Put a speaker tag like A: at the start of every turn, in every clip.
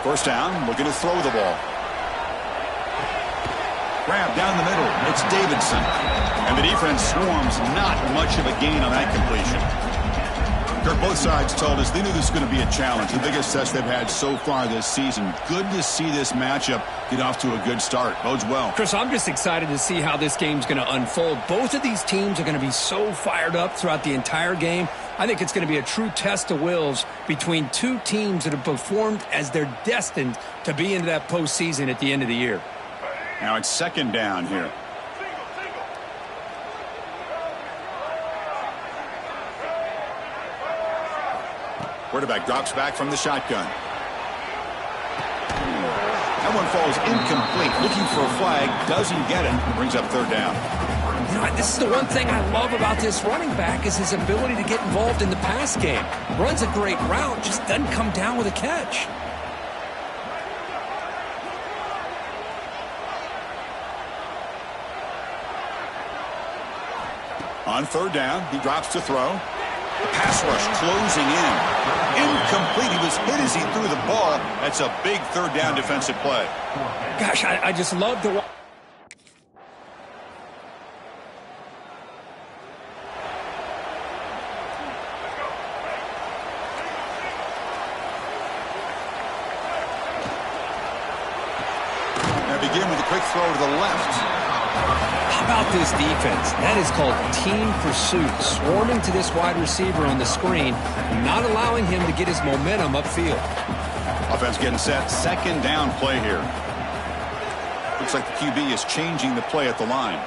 A: First down, looking to throw the ball. Grab down the middle. It's Davidson. And the defense swarms. Not much of a gain on that completion. Kirk, both sides told us they knew this was going to be a challenge. The biggest test they've had so far this season. Good to see this matchup get off to a good start. Bodes well.
B: Chris, I'm just excited to see how this game's going to unfold. Both of these teams are going to be so fired up throughout the entire game. I think it's going to be a true test of wills between two teams that have performed as they're destined to be into that postseason at the end of the year.
A: Now it's second down here. Quarterback drops back from the shotgun. That one falls incomplete. Looking for a flag. Doesn't get it. Brings up third down.
B: You know, this is the one thing I love about this running back is his ability to get involved in the pass game. Runs a great route, just doesn't come down with a catch.
A: On third down, he drops to throw. The pass rush closing in. Incomplete. He was hit as he threw the ball. That's a big third down defensive play.
B: Gosh, I just love the...
A: Now begin with a quick throw to the left.
B: How about this defense? That is called team pursuit. Swarming to this wide receiver on the screen, not allowing him to get his momentum upfield.
A: Offense getting set. Second down play here. Looks like the QB is changing the play at the line.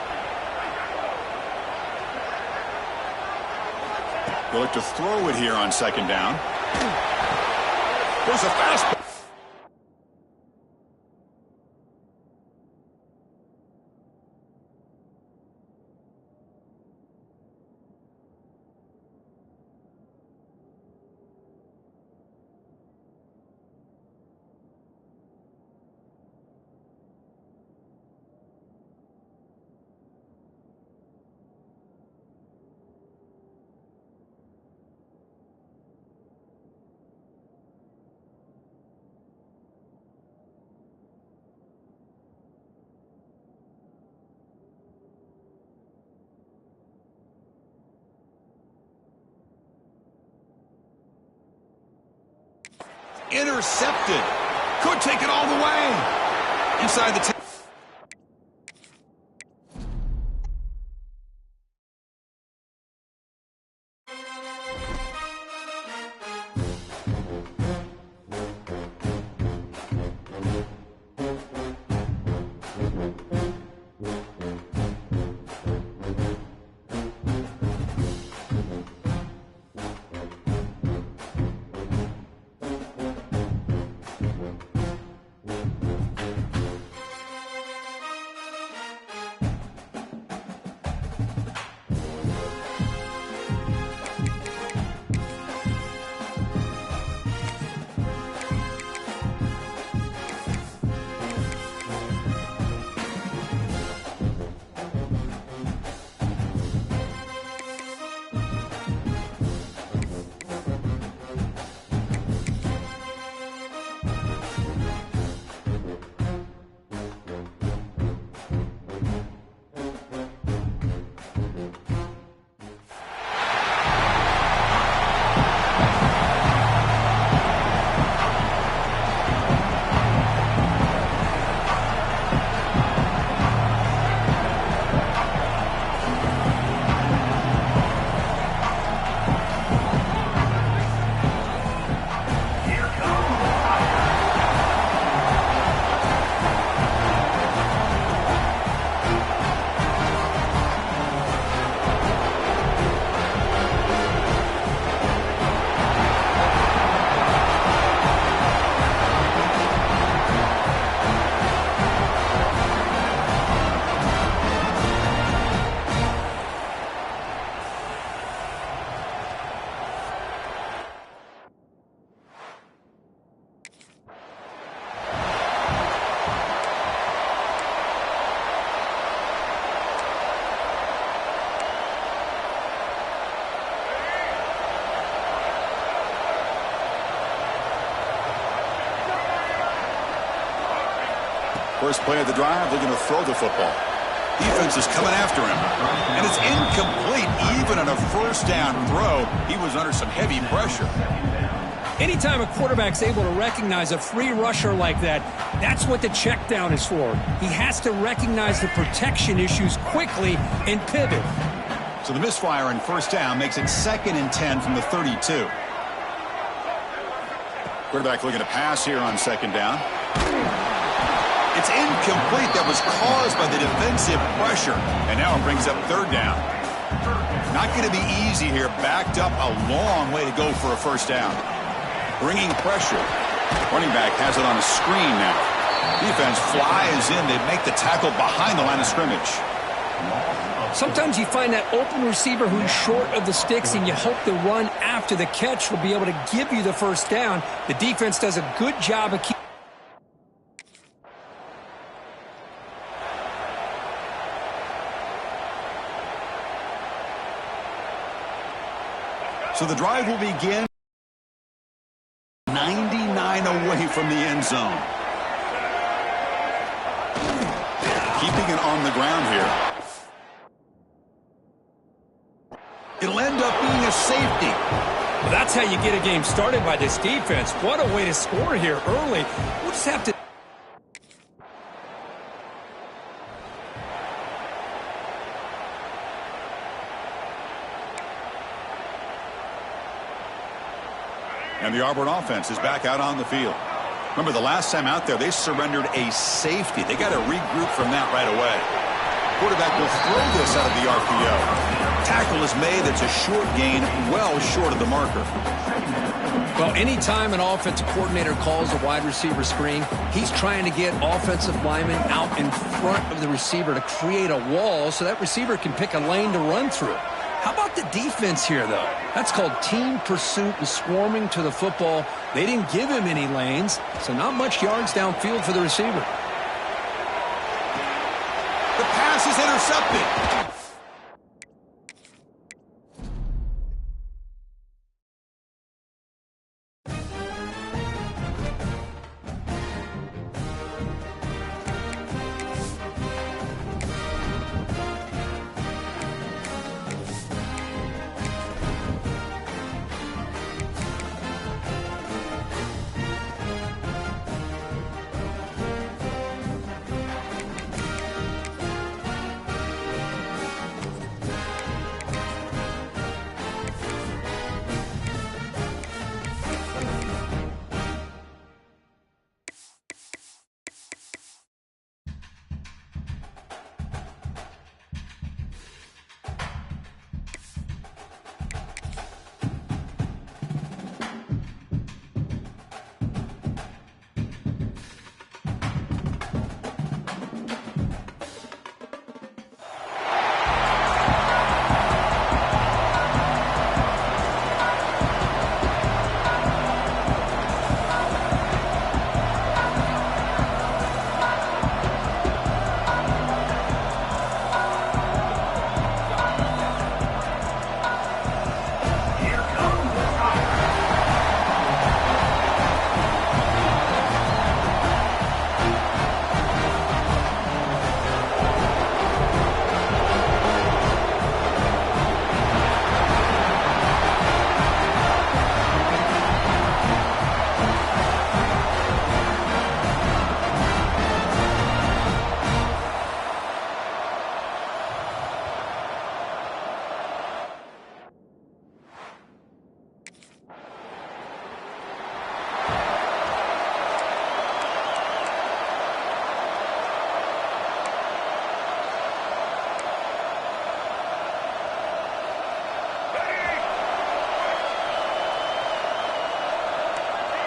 A: They'll look to throw it here on second down. There's a fastball. Intercepted. Could take it all the way. Inside the 10. First play of the drive, looking to throw the football. Defense is coming after him. And it's incomplete. Even on a first down throw, he was under some heavy pressure.
B: Anytime a quarterback's able to recognize a free rusher like that, that's what the check down is for. He has to recognize the protection issues quickly and pivot.
A: So the misfire in first down makes it 2nd and 10 from the 32. Quarterback looking to pass here on 2nd down. It's incomplete. That was caused by the defensive pressure. And now it brings up 3rd down. Not going to be easy here. Backed up a long way to go for a first down. Bringing pressure. Running back has it on a screen now. Defense flies in. They make the tackle behind the line of scrimmage.
B: Sometimes you find that open receiver who's short of the sticks, and you hope the run after the catch will be able to give you the first down. The defense does a good job of keeping.
A: So the drive will begin 99 away from the end zone. Keeping it on the ground here. It'll end up being a safety.
B: Well, that's how you get a game started by this defense. What a way to score here early. We'll just have to...
A: And the Auburn offense is back out on the field. Remember, the last time out there, they surrendered a safety. They got to regroup from that right away. Quarterback will throw this out of the RPO. Tackle is made. It's a short gain, well short of the marker.
B: Well, anytime an offensive coordinator calls a wide receiver screen, he's trying to get offensive linemen out in front of the receiver to create a wall so that receiver can pick a lane to run through. How about the defense here, though? That's called team pursuit and swarming to the football. They didn't give him any lanes, so not much yards downfield for the receiver.
A: The pass is intercepted.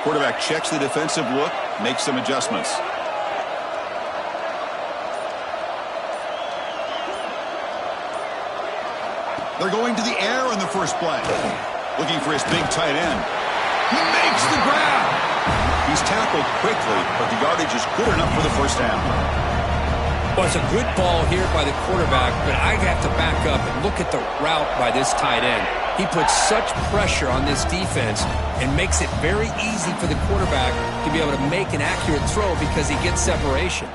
A: Quarterback checks the defensive look, makes some adjustments. They're going to the air on the first play. Looking for his big tight end. He makes the grab. He's tackled quickly, but the yardage is good enough for the first down.
B: Well, it's a good ball here by the quarterback, but I have to back up and look at the route by this tight end. He puts such pressure on this defense and makes it very easy for the quarterback to be able to make an accurate throw because he gets separation.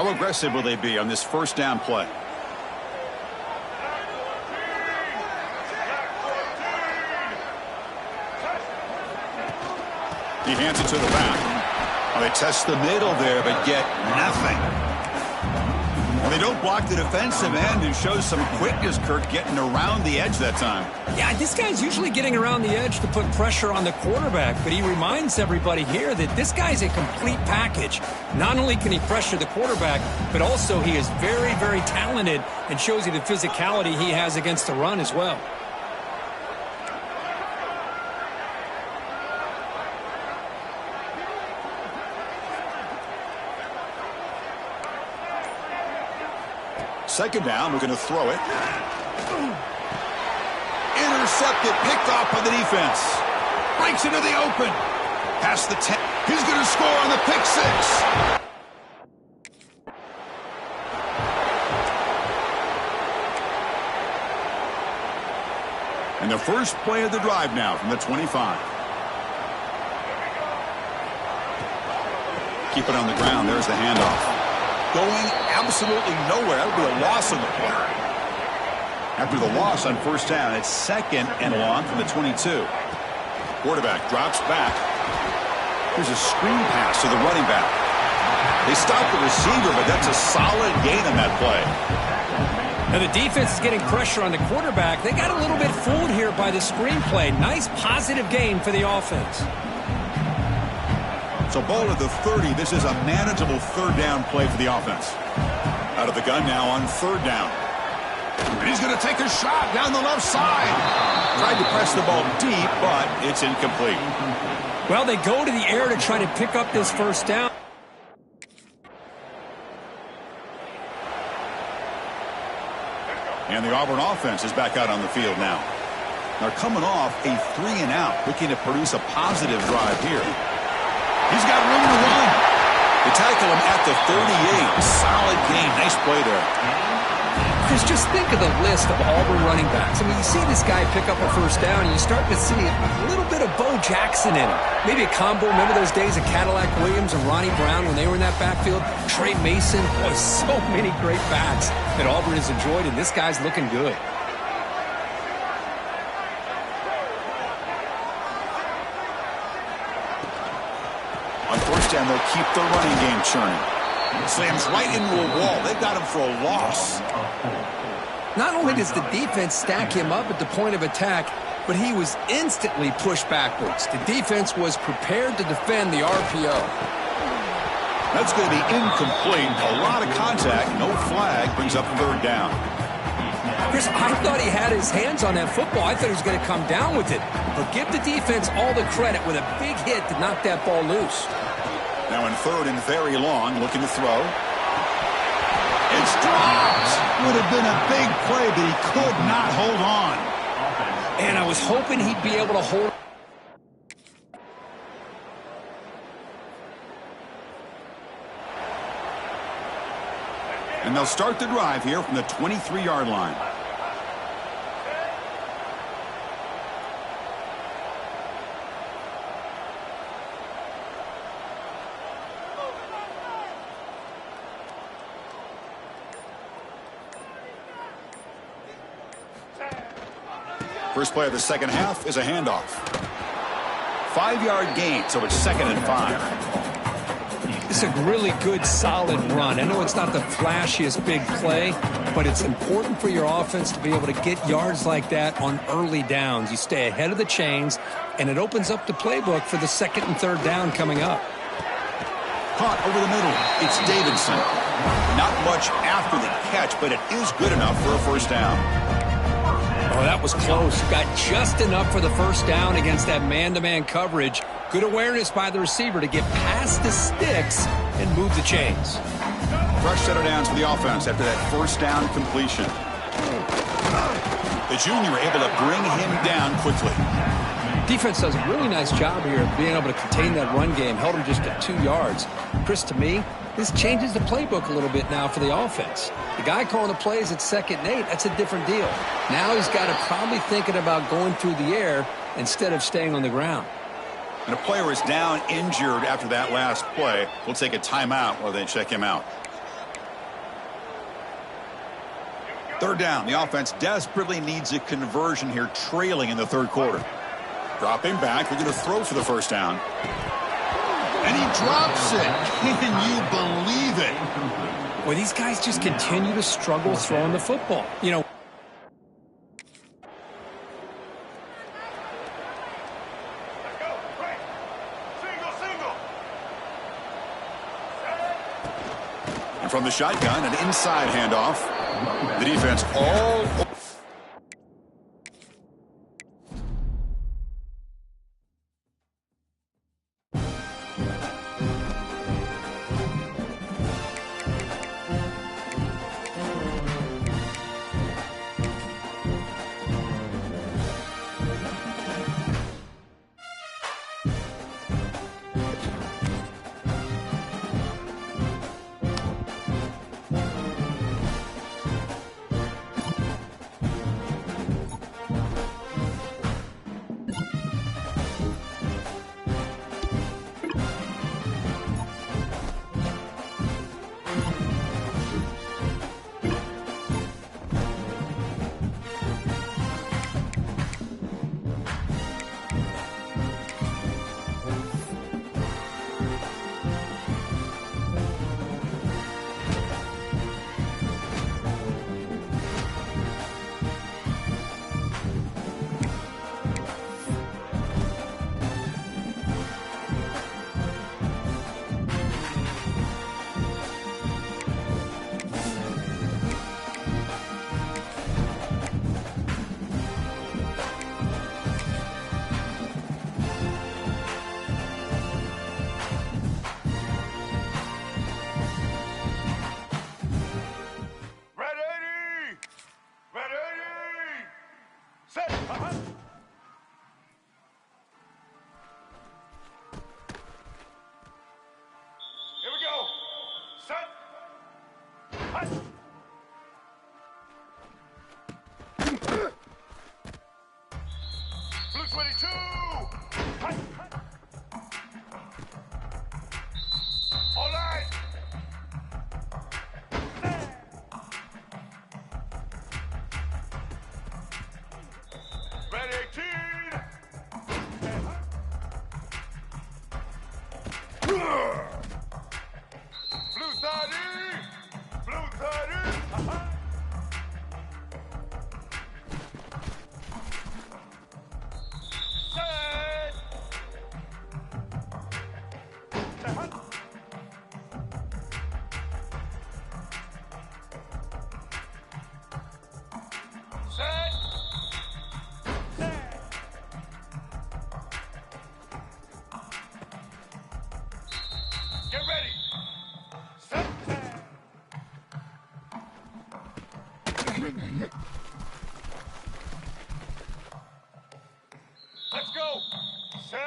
A: How aggressive will they be on this first down play? He hands it to the back. Well, they test the middle there, but get nothing. Well, they don't block the defensive end and show some quickness, Kirk, getting around the edge that time.
B: Yeah, this guy's usually getting around the edge to put pressure on the quarterback, but he reminds everybody here that this guy's a complete package. Not only can he pressure the quarterback, but also he is very, very talented and shows you the physicality he has against the run as well.
A: Second down, we're going to throw it. Intercepted, picked off by the defense. Breaks into the open. Past the 10. He's going to score on the pick six. And the first play of the drive now from the 25. Keep it on the ground. There's the handoff. Going absolutely nowhere. That would be a loss on the play. After the loss on first down, it's second and long from the 22. Quarterback drops back. Here's a screen pass to the running back. They stop the receiver, but that's a solid gain on that play.
B: Now the defense is getting pressure on the quarterback. They got a little bit fooled here by the screen play. Nice positive gain for the offense.
A: So ball at the 30. This is a manageable third down play for the offense. Out of the gun now on third down. And he's going to take a shot down the left side. Tried to press the ball deep, but it's incomplete.
B: Well, they go to the air to try to pick up this first down.
A: And the Auburn offense is back out on the field now. They're coming off a 3-and-out, looking to produce a positive drive here. He's got room to run. They tackle him at the 38. Solid game. Nice play there.
B: Chris, just think of the list of Auburn running backs. I mean, you see this guy pick up a first down, and you start to see a little bit of Bo Jackson in him. Maybe a combo. Remember those days of Cadillac Williams and Ronnie Brown when they were in that backfield? Trey Mason. Boy, so many great backs that Auburn has enjoyed, and this guy's looking good.
A: On first down, they'll keep the running game churning. Slams right into a wall. They've got him for a loss.
B: Not only does the defense stack him up at the point of attack, but he was instantly pushed backwards. The defense was prepared to defend the RPO.
A: That's going to be incomplete. A lot of contact. No flag. Brings up third down.
B: Chris, I thought he had his hands on that football. I thought he was going to come down with it. But give the defense all the credit with a big hit to knock that ball loose.
A: Now in third and very long, looking to throw. It's dropped. Would have been a big play, but he could not hold on.
B: And I was hoping he'd be able to hold.
A: And they'll start the drive here from the 23-yard line. First play of the second half is a handoff. 5-yard gain, so it's 2nd and 5.
B: It's a really good, solid run. I know it's not the flashiest big play, but it's important for your offense to be able to get yards like that on early downs. You stay ahead of the chains, and it opens up the playbook for the 2nd and 3rd down coming up.
A: Caught over the middle. It's Davidson. Not much after the catch, but it is good enough for a first down.
B: Oh, that was close. Got just enough for the first down against that man-to-man coverage. Good awareness by the receiver to get past the sticks and move the chains.
A: Fresh set of downs for the offense after that first down completion. The junior able to bring him down quickly.
B: Defense does a really nice job here of being able to contain that run game. Held him just at 2 yards. Chris, to me, this changes the playbook a little bit now for the offense. The guy calling the plays at 2nd and 8, that's a different deal. Now he's got to probably thinking about going through the air instead of staying on the ground.
A: And a player is down injured after that last play. We'll take a timeout while they check him out. Third down. The offense desperately needs a conversion here, trailing in the third quarter. Dropping back. They're going to throw for the first down. And he drops it. Can you believe it?
B: Well, these guys just continue to struggle throwing the football. You know.
A: And from the shotgun, an inside handoff. The defense all...
C: Let's go. Set.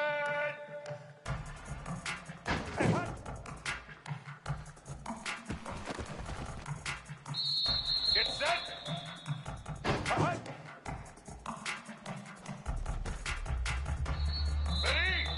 C: Get set. Ready.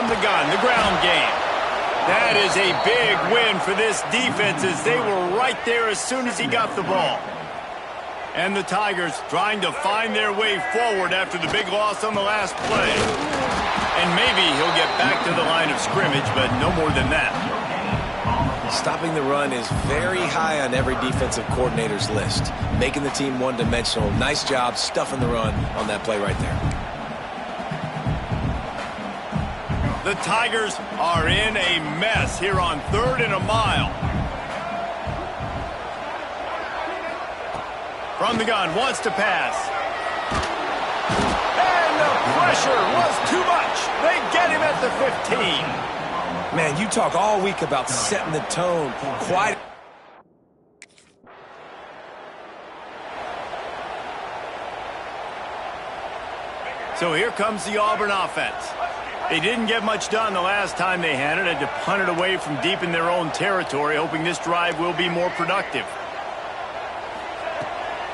D: from the gun, the ground game. That is a big win for this defense as they were right there as soon as he got the ball. And the Tigers trying to find their way forward after the big loss on the last play. And maybe he'll get back to the line of scrimmage, but no more than that.
E: Stopping the run is very high on every defensive coordinator's list. Making the team one-dimensional. Nice job stuffing the run on that play right there.
D: The Tigers are in a mess here on 3rd and a mile. From the gun, wants to pass. And the pressure was too much. They get him at the 15.
E: Man, you talk all week about setting the tone. Quiet.
D: So here comes the Auburn offense. They didn't get much done the last time they had it. Had to punt it away from deep in their own territory, hoping this drive will be more productive.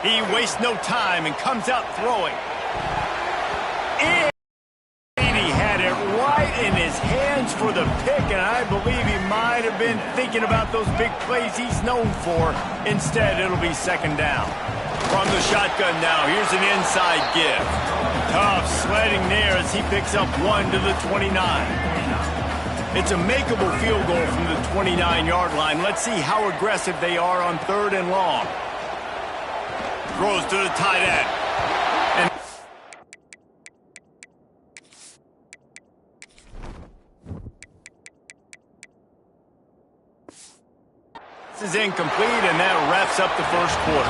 D: He wastes no time and comes out throwing. And he had it right in his hands for the pick, and I believe he might have been thinking about those big plays he's known for. Instead, it'll be 2nd down. From the shotgun now, here's an inside give. Tough sledding there as he picks up 1 to the 29. It's a makeable field goal from the 29-yard line. Let's see how aggressive they are on 3rd and long. Throws to the tight end. And this is incomplete, and that wraps up the first quarter.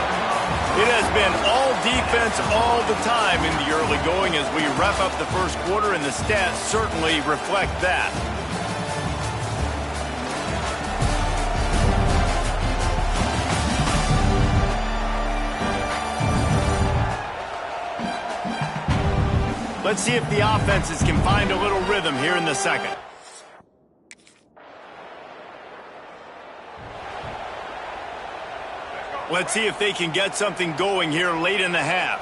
D: It has been all defense all the time in the early going as we wrap up the first quarter, and the stats certainly reflect that. Let's see if the offenses can find a little rhythm here in the second. Let's see if they can get something going here late in the half.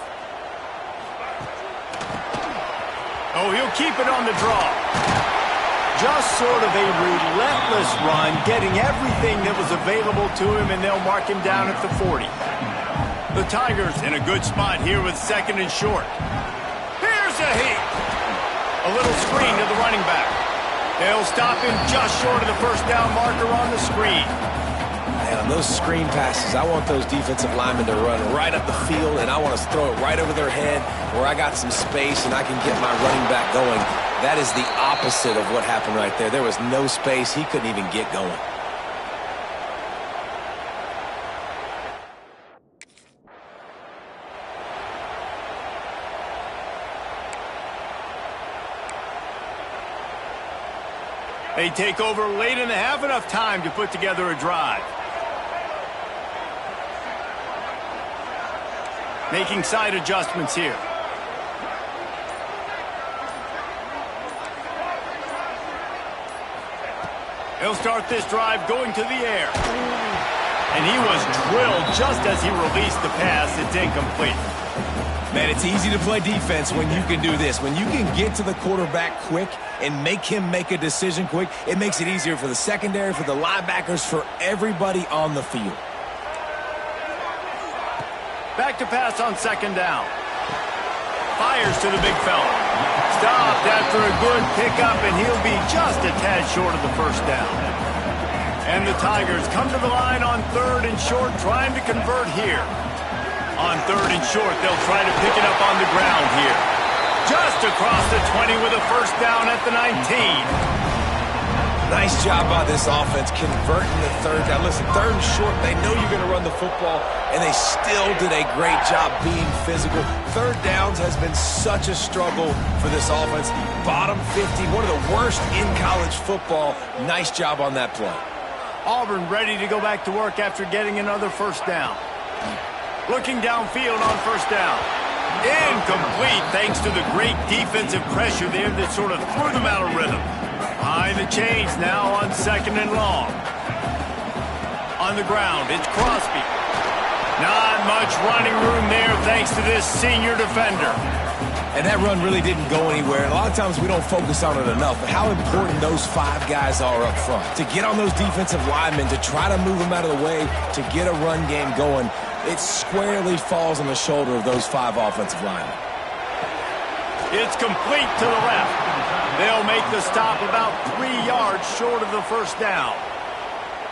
D: Oh, he'll keep it on the draw. Just sort of a relentless run, getting everything that was available to him, and they'll mark him down at the 40. The Tigers in a good spot here with 2nd and short. Here's a heat. A little screen to the running back. They'll stop him just short of the 1st down marker on the screen.
E: And on those screen passes, I want those defensive linemen to run right up the field, and I want to throw it right over their head where I got some space and I can get my running back going. That is the opposite of what happened right there. There was no space. He couldn't even get going.
D: They take over late in the half, enough time to put together a drive. Making side adjustments here. He'll start this drive going to the air. And he was drilled just as he released the pass. It's incomplete.
E: Man, it's easy to play defense when you can do this. When you can get to the quarterback quick and make him make a decision quick, it makes it easier for the secondary, for the linebackers, for everybody on the field.
D: Back to pass on 2nd down. Fires to the big fella. Stopped after a good pickup, and he'll be just a tad short of the 1st down. And the Tigers come to the line on 3rd and short, trying to convert here. On 3rd and short, they'll try to pick it up on the ground here. Just across the 20 with a 1st down at the 19.
E: Nice job by this offense converting the 3rd down. Listen, 3rd and short, they know you're going to run the football, and they still did a great job being physical. 3rd downs has been such a struggle for this offense. Bottom 50, one of the worst in college football. Nice job on that play.
D: Auburn ready to go back to work after getting another 1st down. Looking downfield on 1st down. Incomplete thanks to the great defensive pressure there that sort of threw them out of rhythm. Behind the chains now on 2nd and long. On the ground, it's Crosby. Not much running room there thanks to this senior defender.
E: And that run really didn't go anywhere. And a lot of times we don't focus on it enough, but how important those 5 guys are up front. To get on those defensive linemen, to try to move them out of the way, to get a run game going, it squarely falls on the shoulder of those 5 offensive linemen.
D: It's complete to the left. They'll make the stop about 3 yards short of the first down.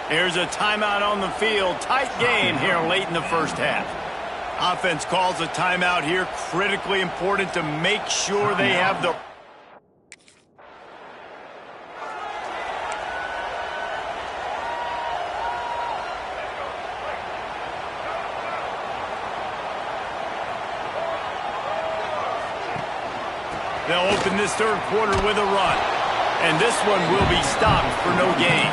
D: Here's a timeout on the field. Tight game here late in the first half. Offense calls a timeout here. Critically important to make sure they have the... They'll open this third quarter with a run. And this one will be stopped for no gain.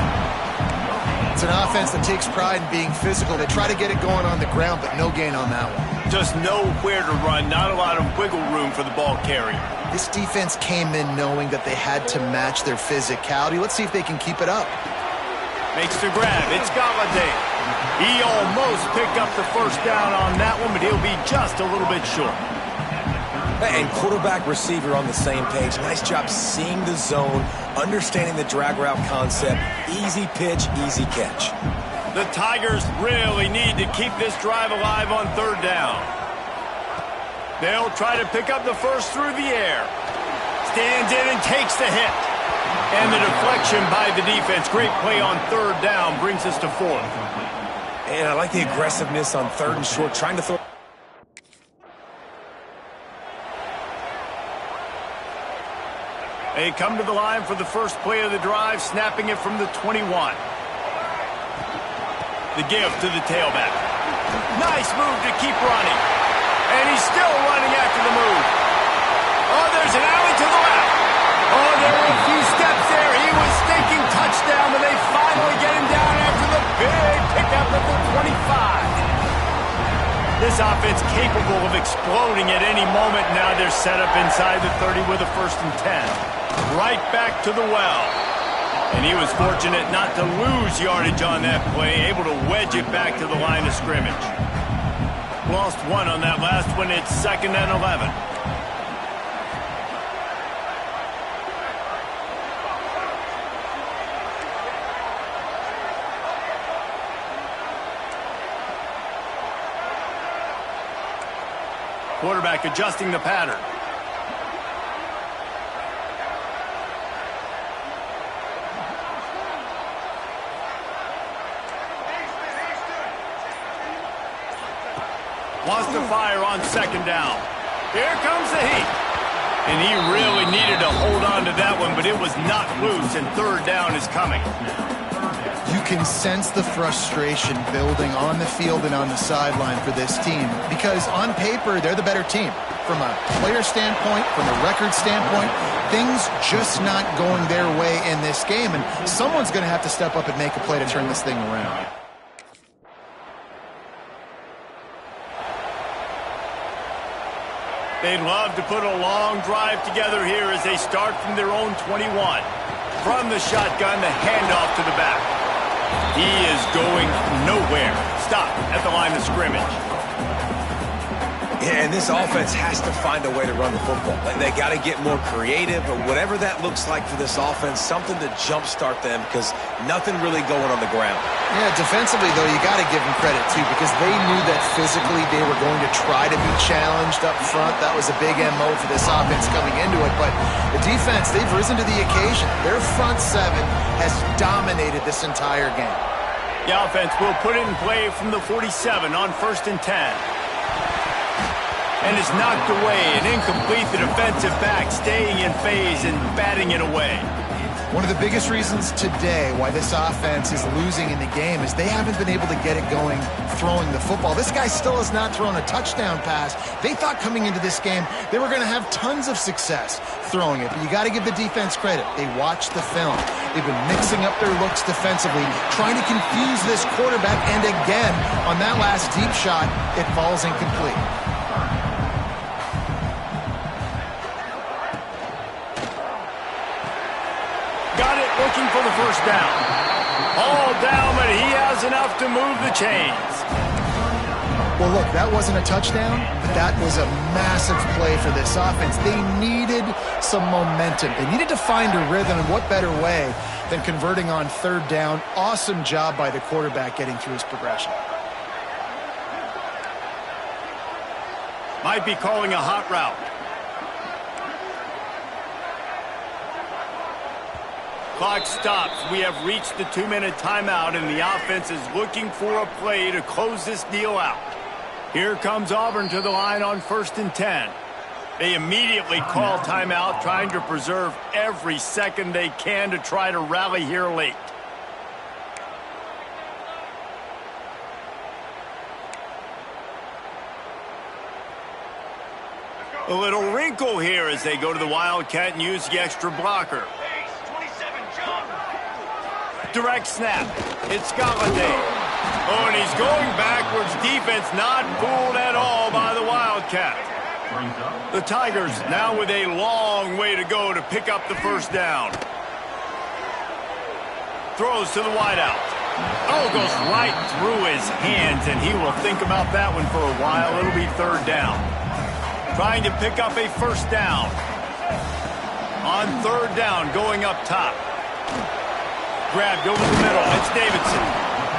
F: It's an offense that takes pride in being physical. They try to get it going on the ground, but no gain on that one.
D: Just nowhere to run. Not a lot of wiggle room for the ball carrier.
F: This defense came in knowing that they had to match their physicality. Let's see if they can keep it up.
D: Makes the grab. It's Galladay. He almost picked up the first down on that one, but he'll be just a little bit short.
E: And quarterback, receiver on the same page. Nice job seeing the zone, understanding the drag route concept. Easy pitch, easy catch.
D: The Tigers really need to keep this drive alive on third down. They'll try to pick up the first through the air. Stands in and takes the hit. And the deflection by the defense. Great play on third down brings us to fourth.
E: And I like the aggressiveness on third and short, trying to throw...
D: They come to the line for the first play of the drive, snapping it from the 21. The give to the tailback. Nice move to keep running. And he's still running after the move. Oh, there's an alley to the left. Oh, there were a few steps there. He was thinking touchdown, but they finally get him down after the big pickup at the 25. This offense capable of exploding at any moment. Now they're set up inside the 30 with a 1st and 10. Right back to the well. And he was fortunate not to lose yardage on that play, able to wedge it back to the line of scrimmage. Lost 1 on that last one. It's 2nd and 11. Quarterback adjusting the pattern. Wants to fire on 2nd down. Here comes the heat. And he really needed to hold on to that one, but it was knocked loose, and 3rd down is coming.
F: You can sense the frustration building on the field and on the sideline for this team because on paper, they're the better team. From a player standpoint, from a record standpoint, things just not going their way in this game, and someone's going to have to step up and make a play to turn this thing around.
D: They'd love to put a long drive together here as they start from their own 21. From the shotgun, the handoff to the back. He is going nowhere. Stop at the line of scrimmage.
E: Yeah, and this offense has to find a way to run the football. They got to get more creative, or whatever that looks like for this offense, something to jumpstart them because nothing really going on the ground.
F: Yeah, defensively, though, you got to give them credit, too, because they knew that physically they were going to try to be challenged up front. That was a big MO for this offense coming into it. But the defense, they've risen to the occasion. Their front 7 has dominated this entire game.
D: The offense will put it in play from the 47 on 1st and 10. And it's knocked away and incomplete. The defensive back staying in phase and batting it away.
F: One of the biggest reasons today why this offense is losing in the game is they haven't been able to get it going throwing the football. This guy still has not thrown a touchdown pass. They thought coming into this game they were going to have tons of success throwing it, but you got to give the defense credit. They watched the film. They've been mixing up their looks defensively, trying to confuse this quarterback, and again, on that last deep shot, it falls incomplete.
D: Got it, looking for the first down. All down, but he has enough to move the chains.
F: Well, look, that wasn't a touchdown, but that was a massive play for this offense. They needed some momentum. They needed to find a rhythm, and what better way than converting on third down. Awesome job by the quarterback getting through his progression.
D: Might be calling a hot route. Clock stops. We have reached the 2-minute timeout, and the offense is looking for a play to close this deal out. Here comes Auburn to the line on 1st and 10. They immediately call timeout, trying to preserve every second they can to try to rally here late. A little wrinkle here as they go to the Wildcat and use the extra blocker. Direct snap. It's Galladay. Oh, and he's going backwards. Defense not fooled at all by the Wildcat. The Tigers now with a long way to go to pick up the first down. Throws to the wideout. Oh, goes right through his hands, and he will think about that one for a while. It'll be third down. Trying to pick up a first down. On third down, going up top. Grabbed over the middle. It's Davidson.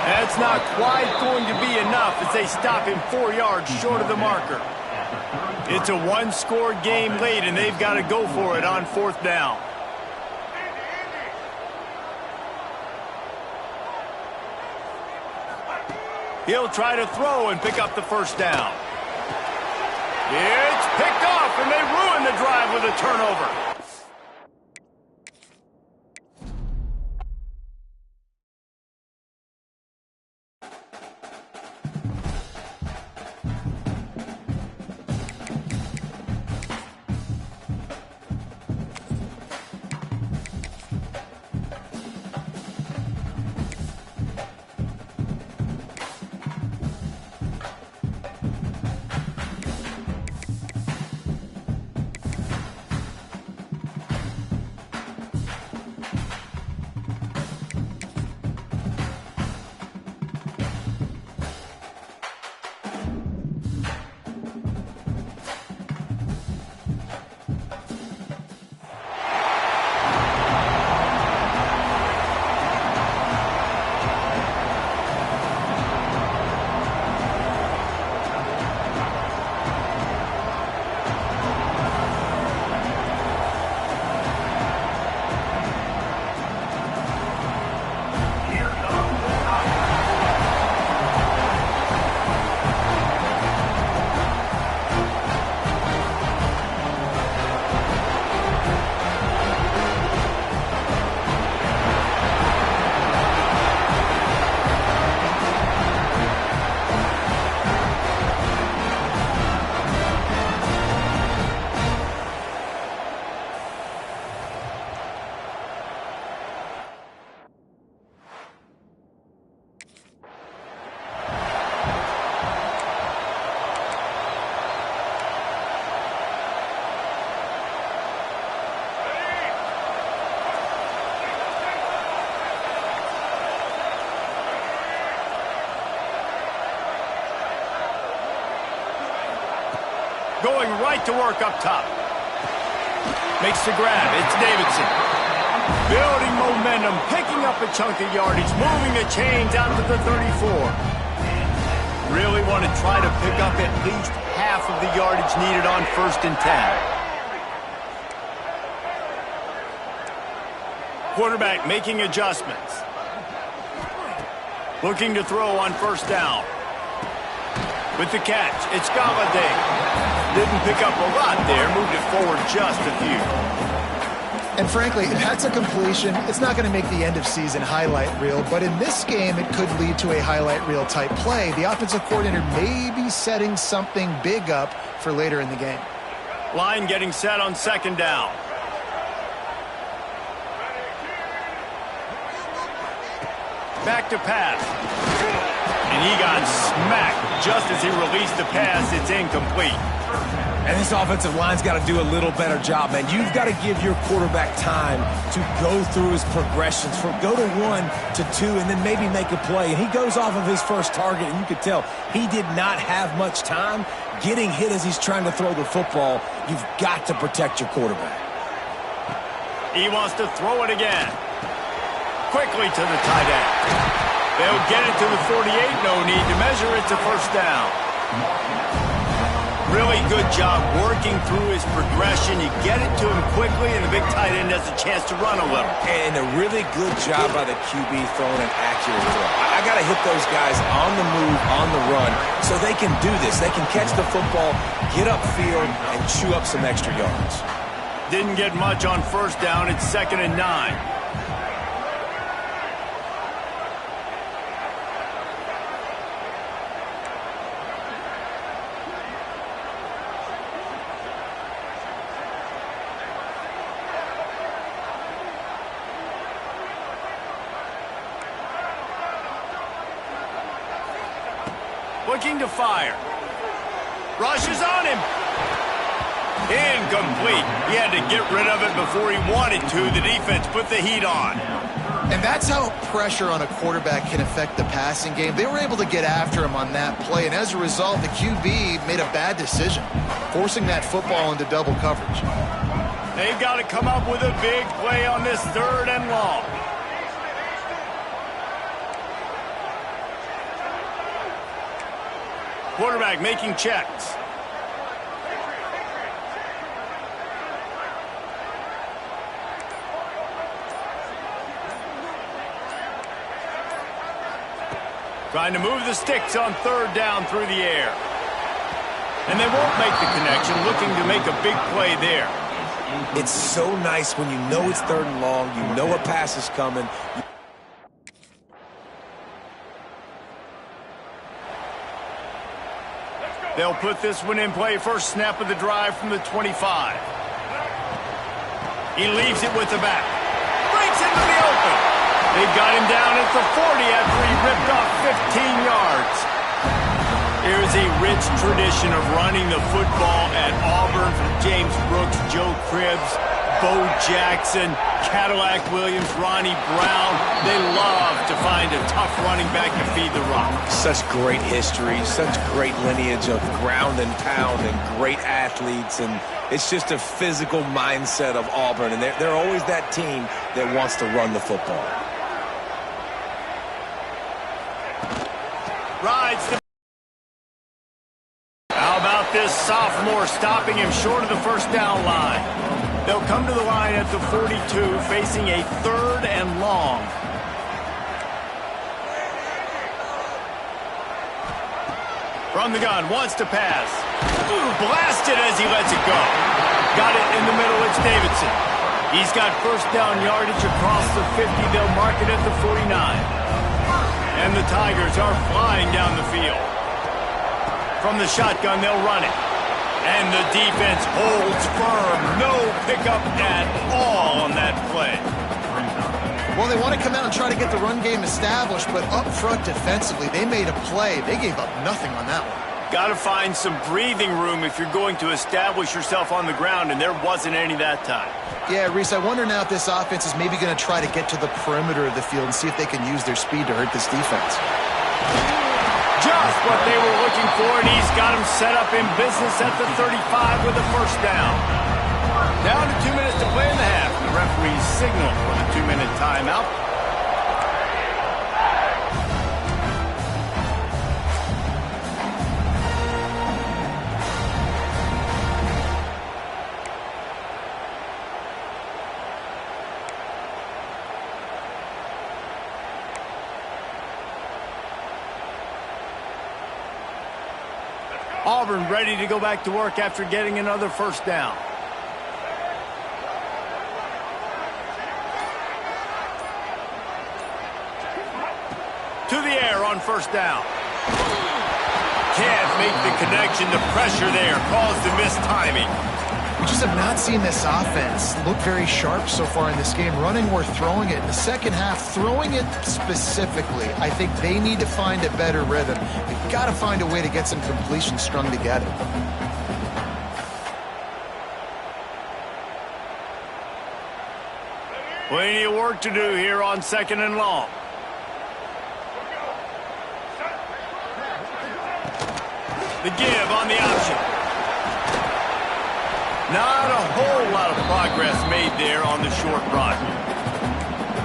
D: That's not quite going to be enough as they stop him 4 yards short of the marker. It's a one-score game late, and they've got to go for it on fourth down. He'll try to throw and pick up the first down. It's picked off, and they ruin the drive with a turnover. Going right to work up top. Makes the grab. It's Davidson. Building momentum, picking up a chunk of yardage, moving the chains out to the 34. Really want to try to pick up at least half of the yardage needed on 1st and 10. Quarterback making adjustments. Looking to throw on first down. With the catch, it's Galladay. Didn't pick up a lot there, moved it forward just a few.
F: And frankly, if that's a completion, it's not going to make the end-of-season highlight reel, but in this game, it could lead to a highlight reel type play. The offensive coordinator may be setting something big up for later in the game.
D: Line getting set on second down. Back to pass. And he got smacked just as he released the pass. It's incomplete.
E: And this offensive line's got to do a little better job, man. You've got to give your quarterback time to go through his progressions, from go to 1 to 2, and then maybe make a play. And he goes off of his first target, and you could tell he did not have much time getting hit as he's trying to throw the football. You've got to protect your quarterback.
D: He wants to throw it again. Quickly to the tight end. They'll get it to the 48. No need to measure. It's a first down. Really good job working through his progression. You get it to him quickly, and the big tight end has a chance to run a little.
E: And a really good job by the QB throwing an accurate throw. I got to hit those guys on the move, on the run, so they can do this. They can catch the football, get upfield, and chew up some extra yards.
D: Didn't get much on first down. It's 2nd and 9. Looking to fire. Rushes on him. Incomplete. He had to get rid of it before he wanted to. The defense put the heat on.
F: And that's how pressure on a quarterback can affect the passing game. They were able to get after him on that play, and as a result, the QB made a bad decision, forcing that football into double coverage.
D: They've got to come up with a big play on this 3rd and long. Quarterback making checks. Trying to move the sticks on 3rd down through the air. And they won't make the connection, looking to make a big play there.
E: It's so nice when you know it's 3rd and long, you know a pass is coming.
D: They'll put this one in play. First snap of the drive from the 25. He leaves it with the back. Breaks into the open. They've got him down at the 40 after he ripped off 15 yards. Here's a rich tradition of running the football at Auburn from James Brooks, Joe Cribbs, Bo Jackson, Cadillac Williams, Ronnie Brown. They love to find a tough running back to feed the rock.
E: Such great history, such great lineage of ground and pound and great athletes, and it's just a physical mindset of Auburn, and they're always that team that wants to run the football.
D: Rides the... How about this sophomore stopping him short of the first down line? They'll come to the line at the 42, facing a 3rd and long. From the gun, wants to pass. Blasted as he lets it go. Got it in the middle, it's Davidson. He's got first down yardage across the 50. They'll mark it at the 49. And the Tigers are flying down the field. From the shotgun, they'll run it. And the defense holds firm. No pickup at all on that play.
F: Well, they want to come out and try to get the run game established, but up front defensively, they made a play. They gave up nothing on that one.
D: Got to find some breathing room if you're going to establish yourself on the ground, and there wasn't any that time.
F: Yeah, Reese, I wonder now if this offense is maybe going to try to get to the perimeter of the field and see if they can use their speed to hurt this defense.
D: Just what they were looking for, and he's got him set up in business at the 35 with a first down. Down to 2 minutes to play in the half. The referees signal for the 2-minute timeout. Auburn ready to go back to work after getting another first down. To the air on first down. Can't make the connection. The pressure there caused the missed timing.
F: We just have not seen this offense look very sharp so far in this game, running or throwing it. In the second half, throwing it specifically, I think they need to find a better rhythm. They've got to find a way to get some completions strung together.
D: Plenty of work to do here on 2nd and long. The give on the option. Not a whole lot of progress made there on the short run.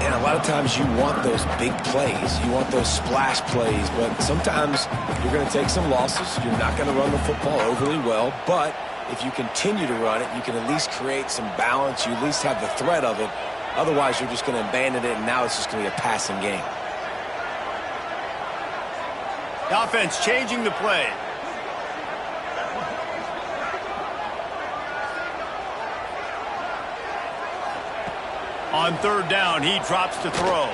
E: And a lot of times you want those big plays. You want those splash plays. But sometimes you're going to take some losses. You're not going to run the football overly well. But if you continue to run it, you can at least create some balance. You at least have the threat of it. Otherwise, you're just going to abandon it, and now it's just going to be a passing game.
D: The offense changing the play. On 3rd down, he drops to throw.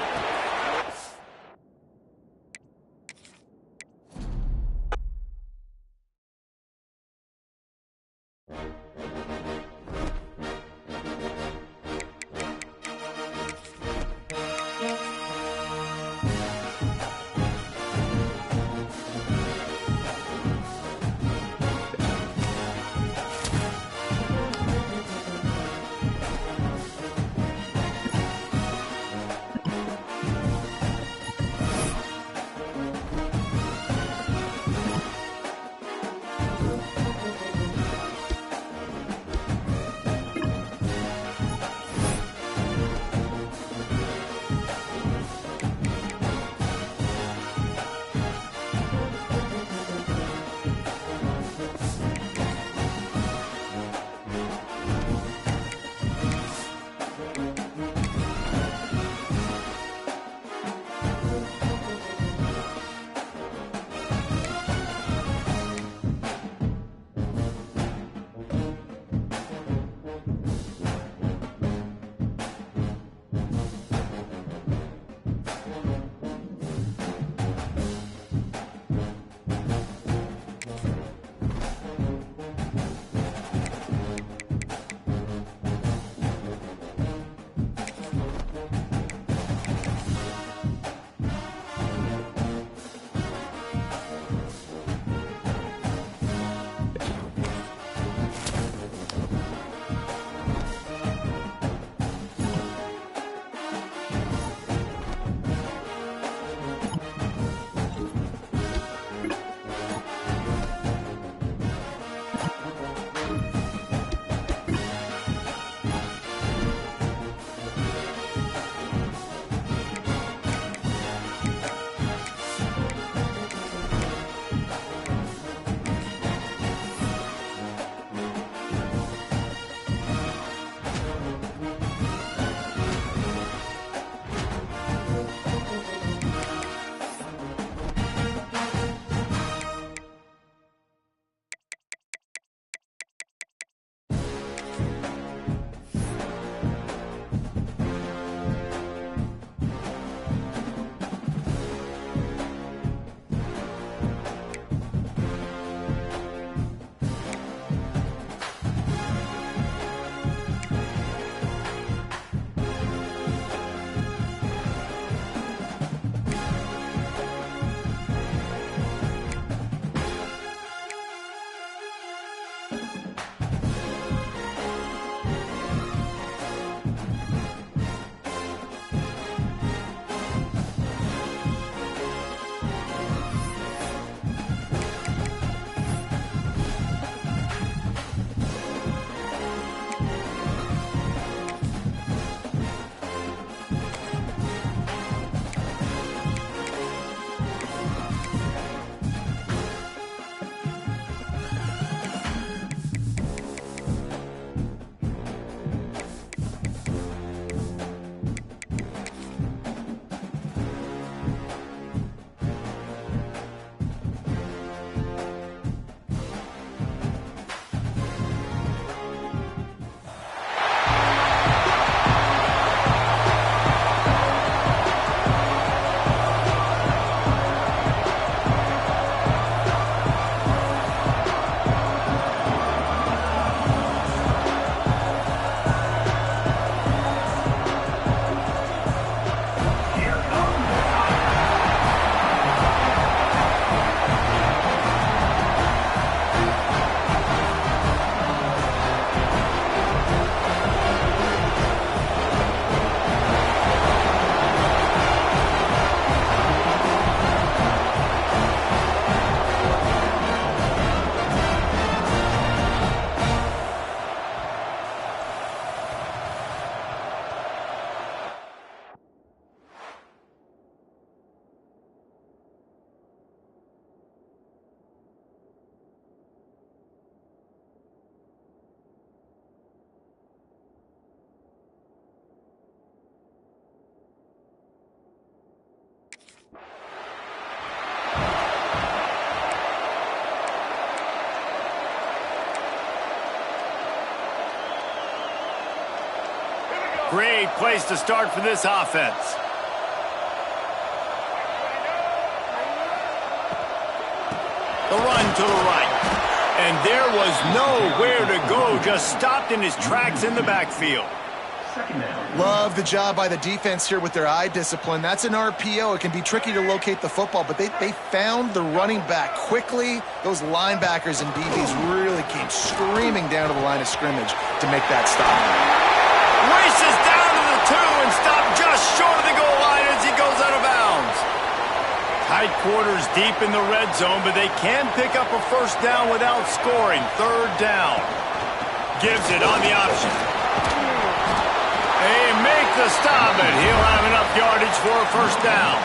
D: great place to start for this offense. The run to the right. And there was nowhere to go, just stopped in his tracks in the backfield.
F: Love the job by the defense here with their eye discipline. That's an RPO. It can be tricky to locate the football, but they found the running back quickly. Those linebackers and DBs really came screaming down to the line of scrimmage to make that stop.
D: Races down to the 2 and stopped just short of the goal line as he goes out of bounds. Tight quarters deep in the red zone, but they can pick up a first down without scoring. Third down. Gives it on the option. They make the stop, and he'll have enough yardage for a first down.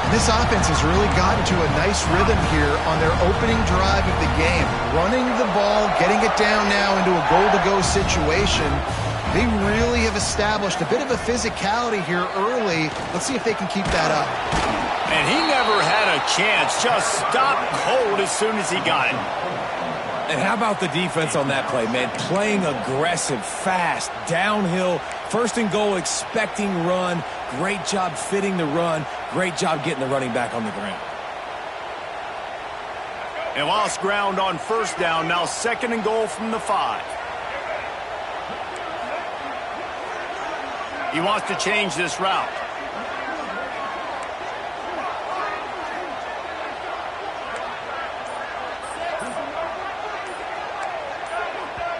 F: And this offense has really gotten to a nice rhythm here on their opening drive of the game. Running the ball, getting it down now into a goal-to-go situation. They really have established a bit of a physicality here early. Let's see if they can keep that up.
D: And he never had a chance. Just stopped cold as soon as he got it.
E: And how about the defense on that play, man? Playing aggressive, fast, downhill, first and goal, expecting run. Great job fitting the run. Great job getting the running back on the ground.
D: And lost ground on first down. Now second and goal from the 5. He wants to change this route.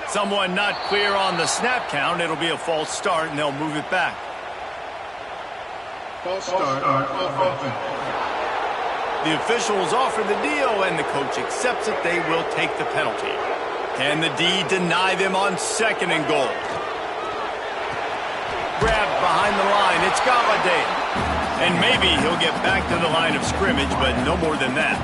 D: Someone not clear on the snap count. It'll be a false start, and they'll move it back.
G: False start on offense.
D: The officials offer the deal, and the coach accepts it. They will take the penalty. Can the D deny them on second and goal? Grabbed behind the line. It's Galladay. And maybe he'll get back to the line of scrimmage, but no more than that.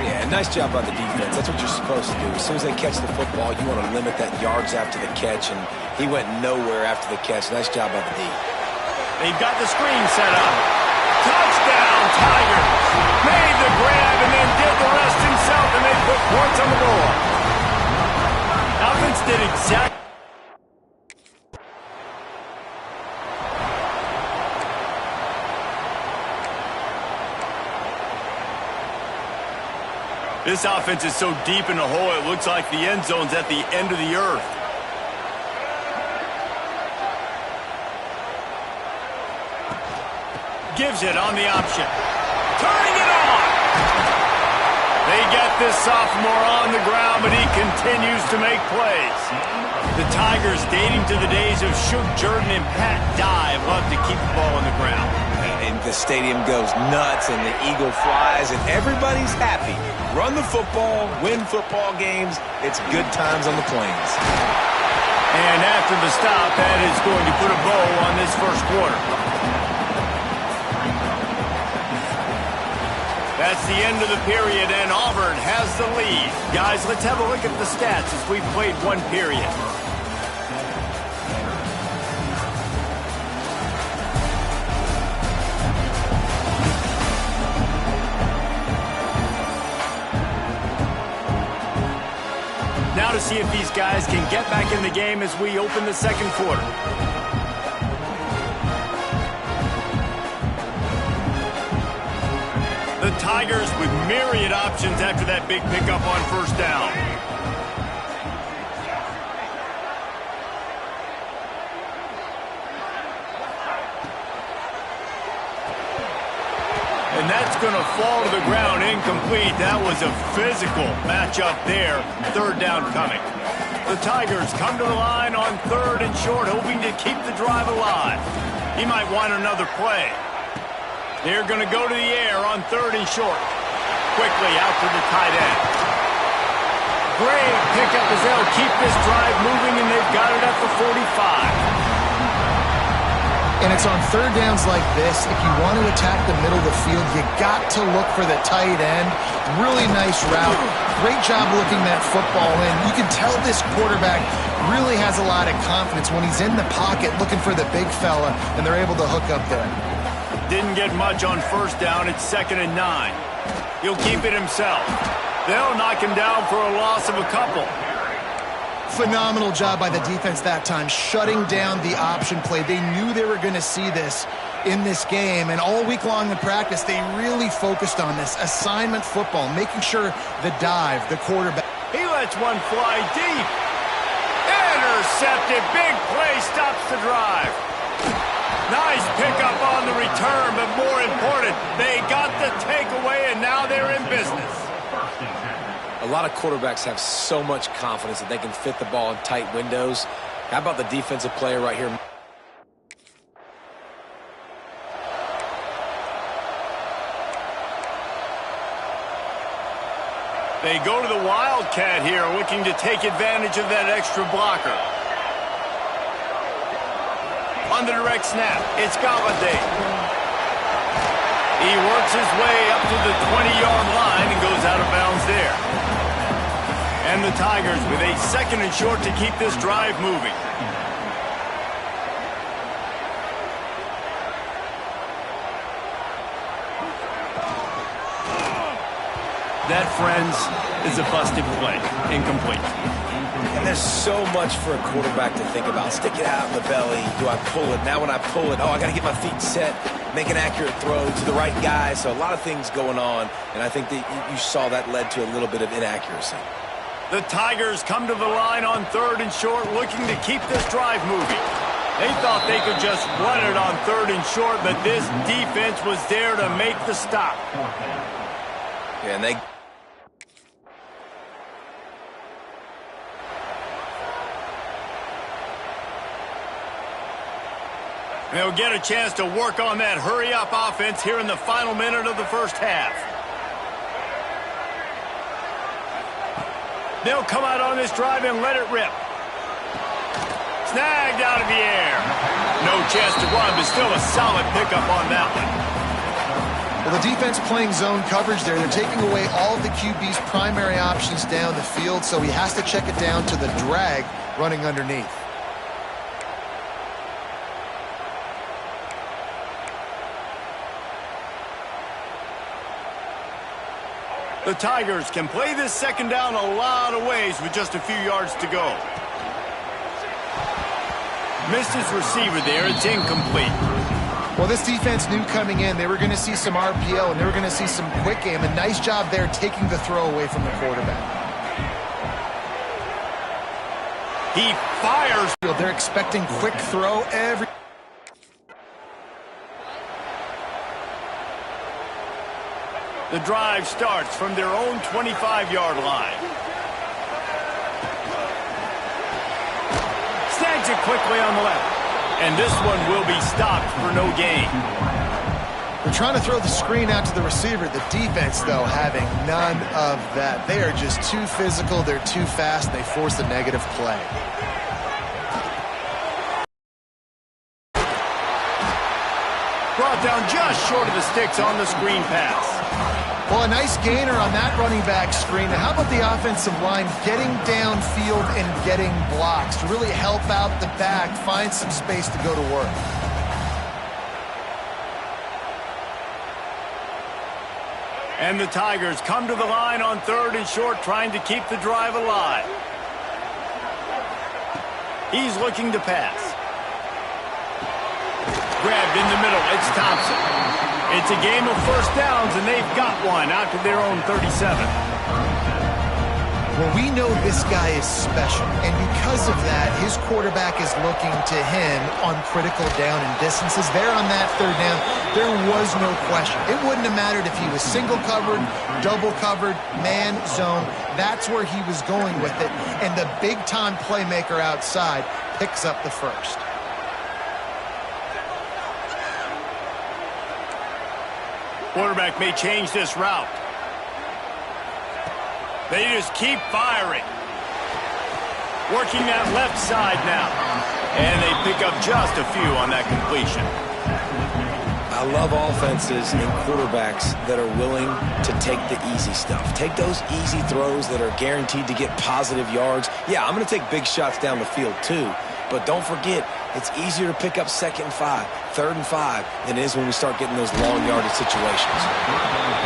E: Yeah, nice job by the defense. That's what you're supposed to do. As soon as they catch the football, you want to limit that yards after the catch, and he went nowhere after the catch. Nice job by the D.
D: They've got the screen set up. Touchdown, Tigers. Made the grab and then did the rest himself, and they put points on the board. Offense did exactly. This offense is so deep in the hole, it looks like the end zone's at the end of the earth. Gives it on the option. Turning it on! They get this sophomore on the ground, but he continues to make plays. The Tigers, dating to the days of Shook Jordan and Pat Dye, love to keep the ball on the ground.
E: And the stadium goes nuts, and the eagle flies, and everybody's happy. Run the football, win football games. It's good times on the plains.
D: And after the stop, that is going to put a bow on this first quarter. That's the end of the period, and Auburn has the lead. Guys, let's have a look at the stats as we've played one period. Now to see if these guys can get back in the game as we open the second quarter. The Tigers with myriad options after that big pickup on first down. And that's going to fall to the ground incomplete. That was a physical matchup there. Third down coming. The Tigers come to the line on third and short, hoping to keep the drive alive. He might want another play. They're going to go to the air on third and short. Quickly out to the tight end. Great pickup as they'll keep this drive moving, and they've got it at the 45.
F: And it's on third downs like this, if you want to attack the middle of the field, you got to look for the tight end. Really nice route. Great job looking that football in. You can tell this quarterback really has a lot of confidence when he's in the pocket looking for the big fella, and they're able to hook up there.
D: Didn't get much on first down. It's 2nd and 9. He'll keep it himself. They'll knock him down for a loss of a couple.
F: Phenomenal job by the defense that time, shutting down the option play. They knew they were going to see this in this game, and all week long in practice, they really focused on this assignment football, making sure the dive, the quarterback.
D: He lets one fly deep. Intercepted. Big play stops the drive. Nice pickup on the return, but more important, they got the takeaway, and now they're in business.
E: A lot of quarterbacks have so much confidence that they can fit the ball in tight windows. How about the defensive player right here?
D: They go to the Wildcat here, looking to take advantage of that extra blocker. On the direct snap, it's Galladay. He works his way up to the 20-yard line and goes out of bounds there. And the Tigers with a 2nd and short to keep this drive moving. That, friends, is a busted play. Incomplete.
E: And there's so much for a quarterback to think about. Stick it out in the belly. Do I pull it? Now when I pull it, oh, I got to get my feet set, make an accurate throw to the right guy. So a lot of things going on, and I think that you saw that led to a little bit of inaccuracy.
D: The Tigers come to the line on 3rd and short, looking to keep this drive moving. They thought they could just run it on 3rd and short, but this defense was there to make the stop.
E: Yeah, and they...
D: They'll get a chance to work on that hurry-up offense here in the final minute of the first half. They'll come out on this drive and let it rip. Snagged out of the air. No chance to run, but still a solid pickup on that one.
F: Well, the defense playing zone coverage there. They're taking away all of the QB's primary options down the field, so he has to check it down to the drag running underneath.
D: The Tigers can play this 2nd down a lot of ways with just a few yards to go. Missed his receiver there. It's incomplete.
F: Well, this defense knew coming in they were going to see some RPO and they were going to see some quick game. A nice job there taking the throw away from the quarterback.
D: He fires.
F: They're expecting quick throw every...
D: The drive starts from their own 25-yard line. Snags it quickly on the left. And this one will be stopped for no gain.
F: They're trying to throw the screen out to the receiver. The defense, though, having none of that. They are just too physical. They're too fast. And they force a negative play.
D: Brought down just short of the sticks on the screen pass.
F: Well, a nice gainer on that running back screen. Now, how about the offensive line getting downfield and getting blocks to really help out the back, find some space to go to work?
D: And the Tigers come to the line on 3rd and short, trying to keep the drive alive. He's looking to pass. Grabbed in the middle. It's Thompson. It's a game of first downs, and they've got one out to their own 37.
F: Well, we know this guy is special, and because of that, his quarterback is looking to him on critical down and distances. There on that 3rd down, there was no question. It wouldn't have mattered if he was single covered, double covered, man, zone. That's where he was going with it, and the big-time playmaker outside picks up the first.
D: Quarterback may change this route. They just keep firing. Working that left side now. And they pick up just a few on that completion.
E: I love offenses and quarterbacks that are willing to take the easy stuff. Take those easy throws that are guaranteed to get positive yards. Yeah, I'm going to take big shots down the field too. But don't forget, it's easier to pick up 2nd and 5, 3rd and 5 than it is when we start getting those long yardage situations.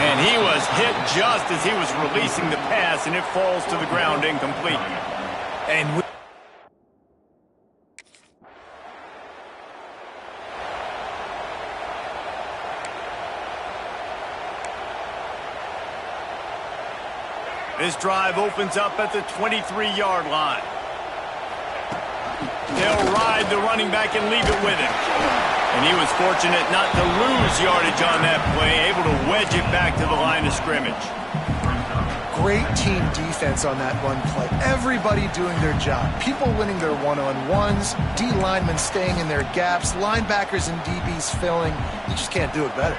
D: And he was hit just as he was releasing the pass, and it falls to the ground incomplete.
E: And
D: This drive opens up at the 23-yard line. They'll ride the running back and leave it with him. And he was fortunate not to lose yardage on that play, able to wedge it back to the line of scrimmage.
F: Great team defense on that run play. Everybody doing their job. People winning their one-on-ones, D linemen staying in their gaps, linebackers and DBs filling. You just can't do it better.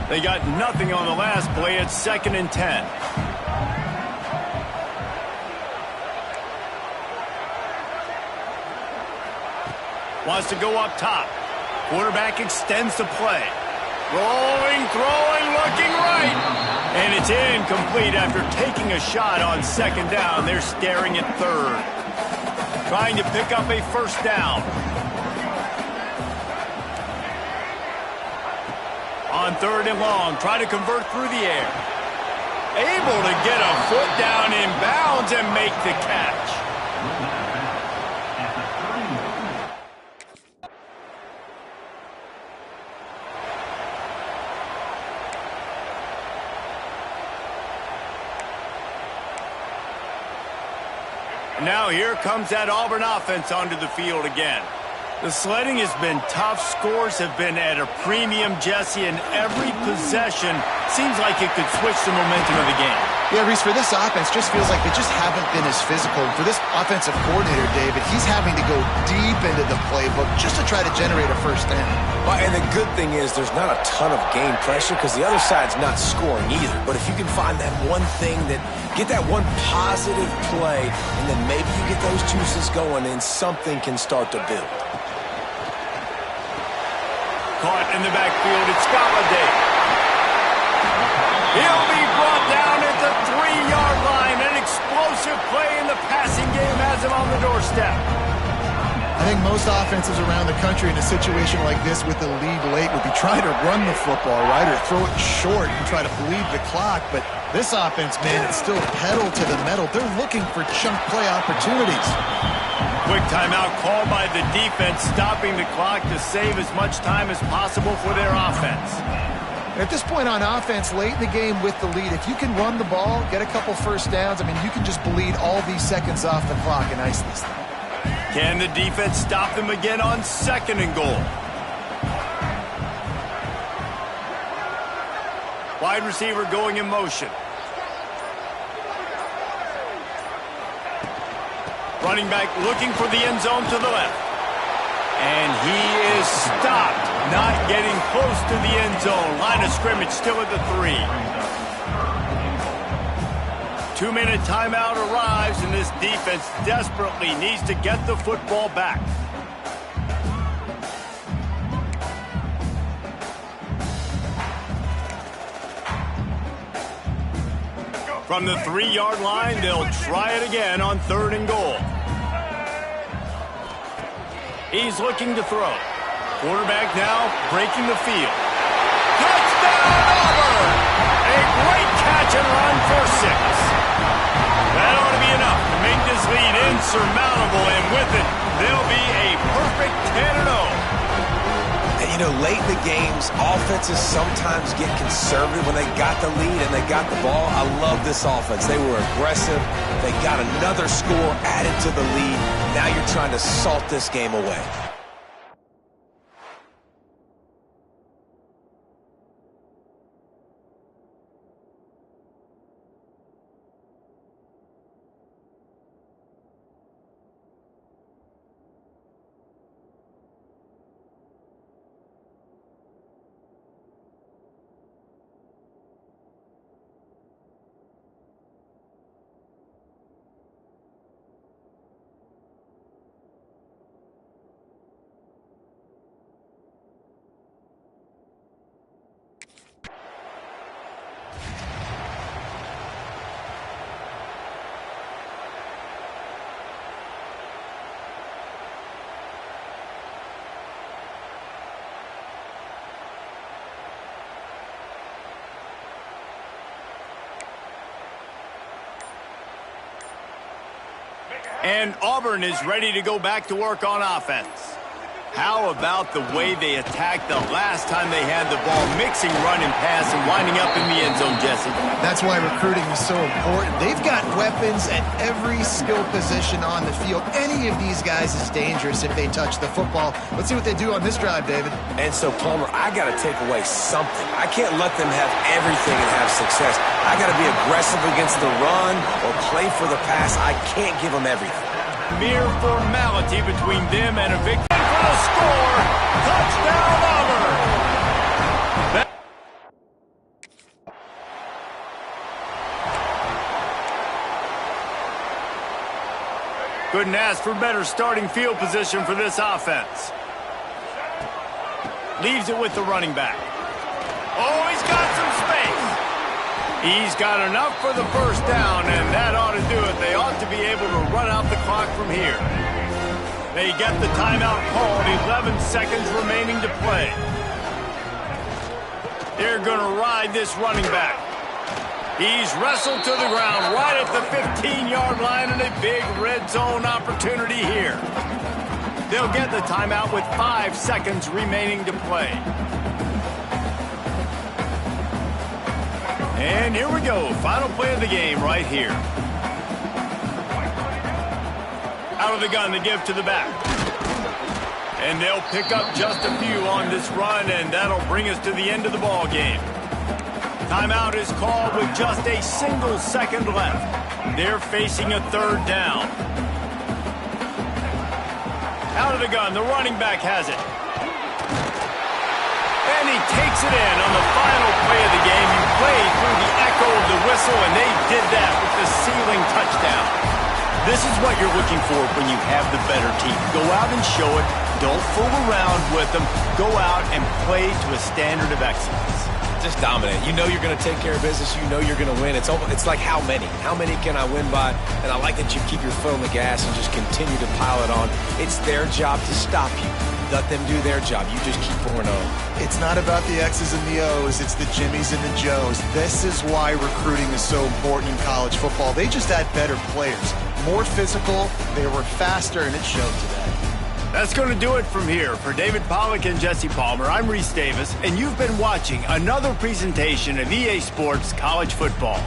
D: They got nothing on the last play. It's 2nd and 10. Wants to go up top. Quarterback extends the play. Rolling, throwing, looking right. And it's incomplete after taking a shot on 2nd down. They're staring at 3rd. Trying to pick up a 1st down. On 3rd and long, try to convert through the air. Able to get a foot down in bounds and make the catch. Now here comes that Auburn offense onto the field again. The sledding has been tough. Scores have been at a premium, Jesse, and every possession seems like it could switch the momentum of the game.
F: Yeah, Reese, for this offense, just feels like they just haven't been as physical. For this offensive coordinator, David, he's having to go deep into the playbook just to try to generate a 1st down.
E: And the good thing is there's not a ton of game pressure because the other side's not scoring either. But if you can find that one thing get that one positive play, and then maybe you get those juices going and something can start to build.
D: Caught in the backfield, it's Galladay. He'll be brought down at the 3-yard line. An explosive play in the passing game has him on the doorstep.
F: I think most offenses around the country in a situation like this with the lead late would be trying to run the football, right, or throw it short and try to bleed the clock. But this offense, man, it's still pedal to the metal. They're looking for chunk play opportunities.
D: Quick timeout called by the defense, stopping the clock to save as much time as possible for their offense.
F: At this point on offense, late in the game with the lead, if you can run the ball, get a couple 1st downs, I mean, you can just bleed all these seconds off the clock and ice this thing.
D: Can the defense stop them again on 2nd and goal? Wide receiver going in motion. Running back looking for the end zone to the left. And he is stopped, not getting close to the end zone. Line of scrimmage still at the 3. 2-minute timeout arrives, and this defense desperately needs to get the football back. From the 3-yard line, they'll try it again on 3rd and goal. He's looking to throw. Quarterback now breaking the field. Touchdown, Auburn! A great catch and run for 6. That ought to be enough to make this lead insurmountable, and with it, they'll be a perfect 10-0.
E: And, you know, late in the games, offenses sometimes get conservative when they got the lead and they got the ball. I love this offense. They were aggressive. They got another score added to the lead. Now you're trying to salt this game away.
D: And Auburn is ready to go back to work on offense. How about the way they attacked the last time they had the ball, mixing run and pass and winding up in the end zone, Jesse?
F: That's why recruiting is so important. They've got weapons at every skill position on the field. Any of these guys is dangerous if they touch the football. Let's see what they do on this drive, David.
E: And so, Palmer, I got to take away something. I can't let them have everything and have success. I got to be aggressive against the run or play for the pass. I can't give them everything.
D: Mere formality between them and a victory for the score. Touchdown, Auburn. Couldn't ask for better starting field position for this offense. Leaves it with the running back. Oh, he's got some space. He's got enough for the first down, and that ought to do it. They ought to be able to run out the clock from here. They get the timeout called, 11 seconds remaining to play. They're going to ride this running back. He's wrestled to the ground right at the 15-yard line, and a big red zone opportunity here. They'll get the timeout with 5 seconds remaining to play. And here we go. Final play of the game right here. Out of the gun, they give to the back. And they'll pick up just a few on this run, and that'll bring us to the end of the ball game. Timeout is called with just a single second left. They're facing a third down. Out of the gun, the running back has it. And he takes it in on the final play of the game. You played through the echo of the whistle, and they did that with the ceiling touchdown. This is what you're looking for when you have the better team. Go out and show it. Don't fool around with them. Go out and play to a standard of excellence.
E: Just dominate. You know you're going to take care of business. You know you're going to win. It's like how many? How many can I win by? And I like that you keep your foot on the gas and just continue to pile it on. It's their job to stop you. Let them do their job. You just keep pouring on.
F: It's not about the X's and the O's. It's the Jimmies and the Joes. This is why recruiting is so important in college football. They just had better players. More physical. They were faster, and it showed today.
D: That's going to do it from here. For David Pollack and Jesse Palmer, I'm Reese Davis, and you've been watching another presentation of EA Sports College Football.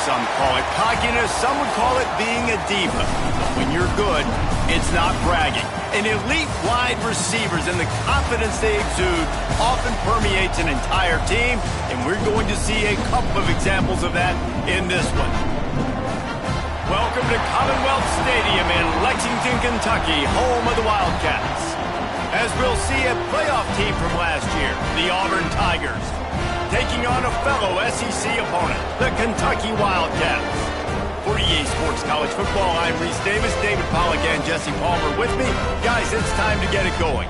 D: some call it cockiness, some would call it being a diva. But when you're good, it's not bragging. An elite wide receivers and the confidence they exude often permeates an entire team, and we're going to see a couple of examples of that in this one. Welcome to Commonwealth Stadium in Lexington, Kentucky, home of the Wildcats. As we'll see a playoff team from last year, the Auburn Tigers, taking on a fellow SEC opponent, the Kentucky Wildcats. For EA Sports College Football, I'm Reese Davis, David Pollack, and Jesse Palmer with me. Guys, it's time to get it going.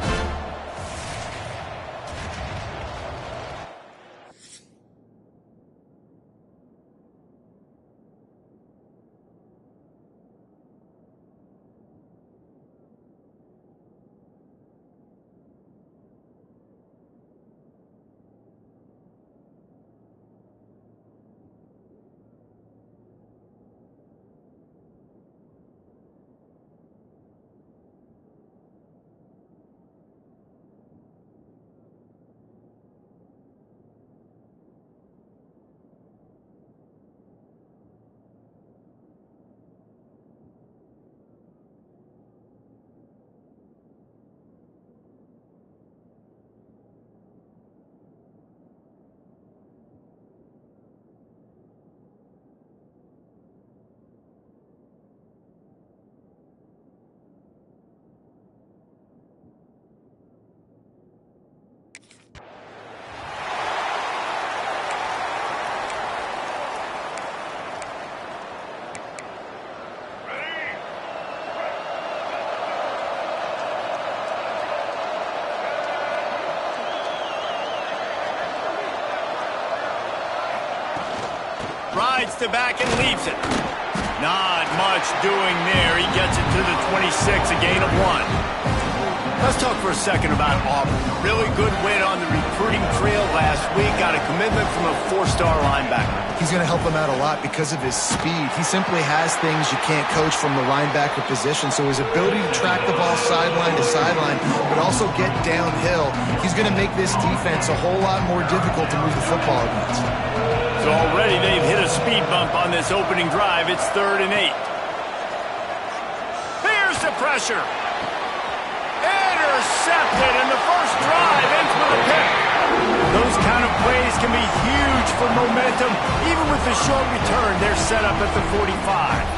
D: Rides to back and leaves it. Not much doing there. He gets it to the 26, a gain of 1. Let's talk for a second about Auburn. Really good win on the recruiting trail last week. Got a commitment from a 4-star linebacker.
F: He's going to help them out a lot because of his speed. He simply has things you can't coach from the linebacker position. So his ability to track the ball sideline to sideline, but also get downhill, he's going to make this defense a whole lot more difficult to move the football against.
D: So already they've hit a speed bump on this opening drive. It's 3rd and 8. Here's the pressure. Intercepted, and the first drive ends with a pick. Those kind of plays can be huge for momentum. Even with the short return, they're set up at the 45.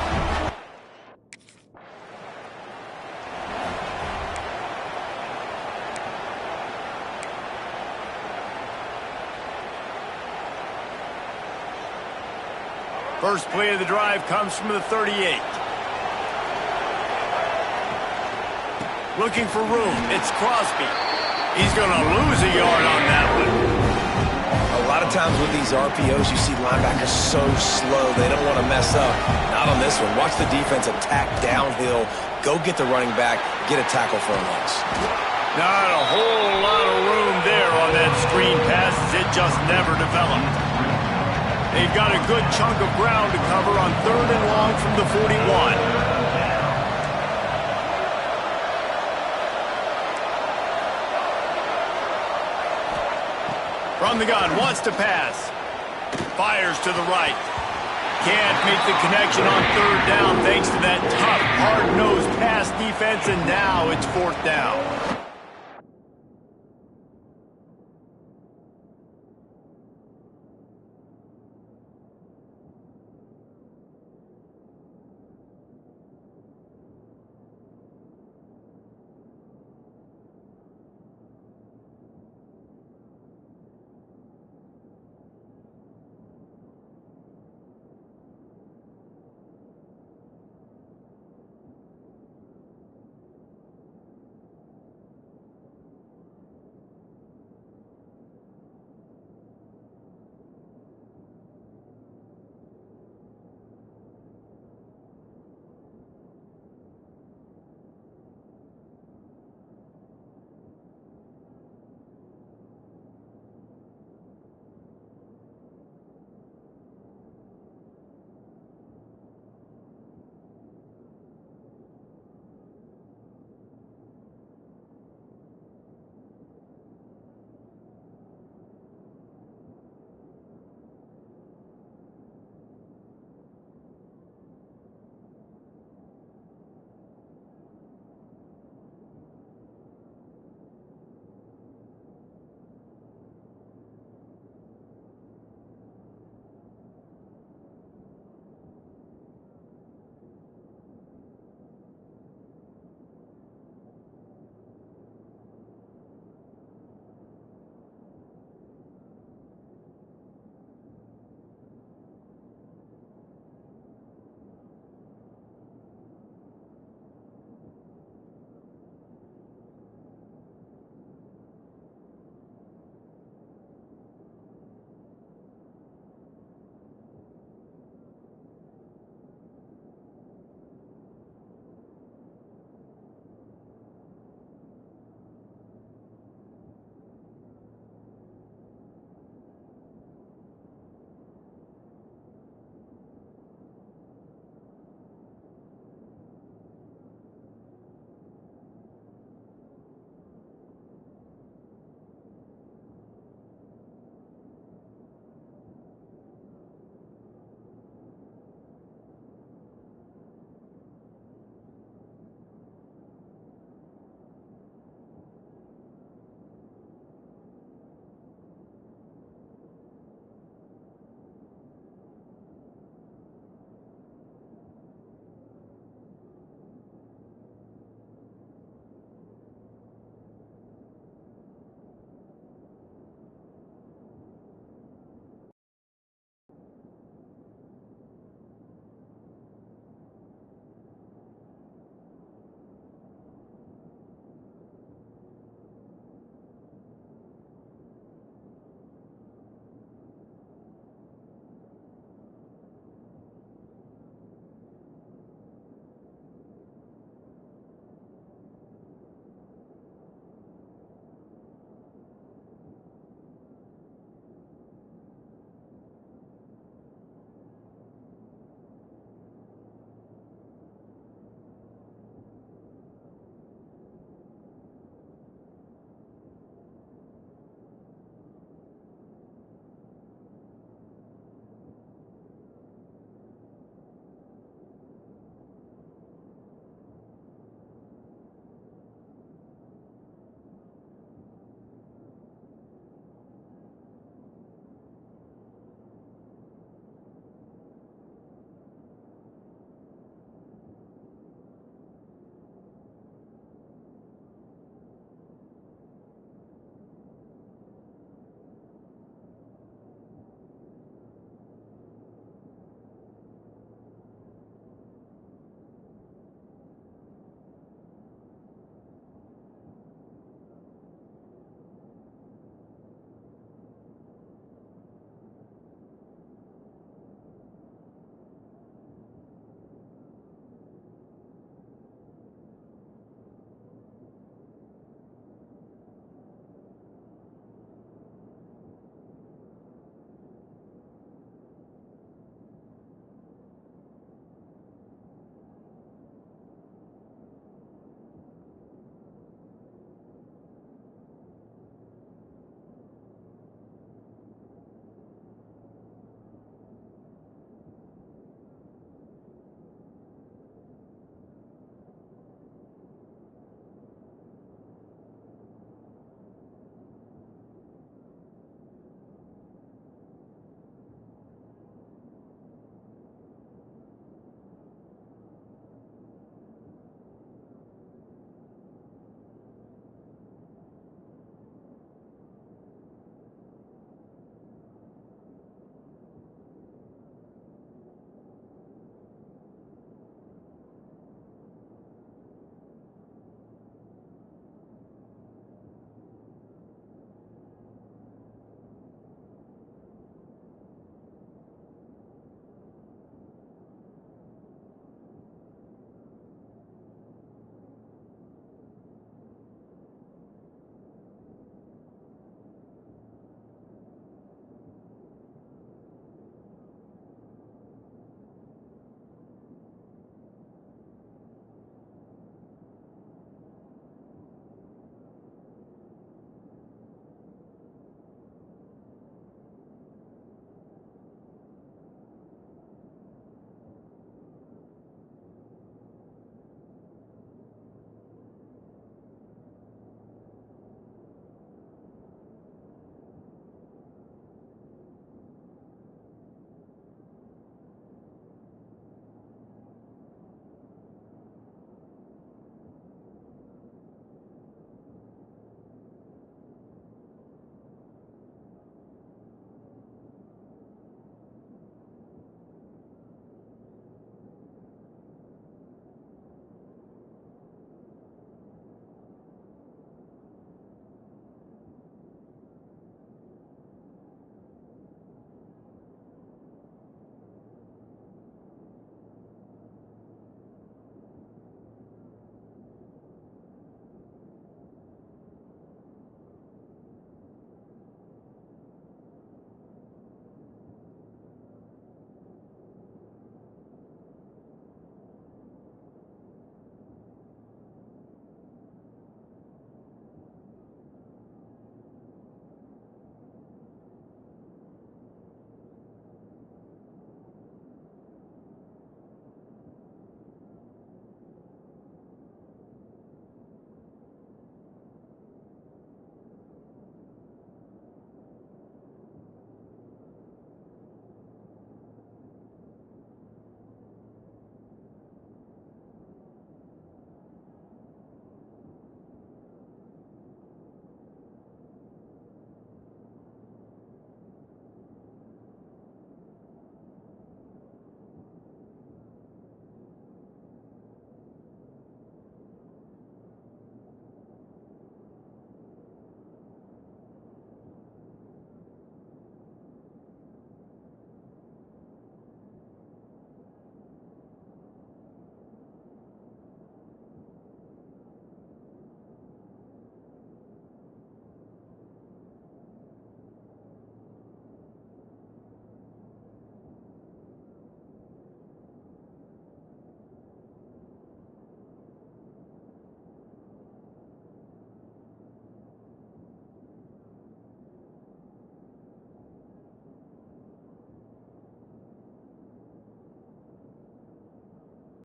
D: First play of the drive comes from the 38. Looking for room. It's Crosby. He's going to lose a yard on that one.
E: A lot of times with these RPOs, you see linebackers so slow, they don't want to mess up. Not on this one. Watch the defense attack downhill, go get the running back, get a tackle for a loss.
D: Not a whole lot of room there on that screen pass, as it just never developed. They've got a good chunk of ground to cover on 3rd and long from the 41. From the gun, wants to pass. Fires to the right. Can't make the connection on 3rd down thanks to that tough, hard-nosed pass defense, and now it's 4th down.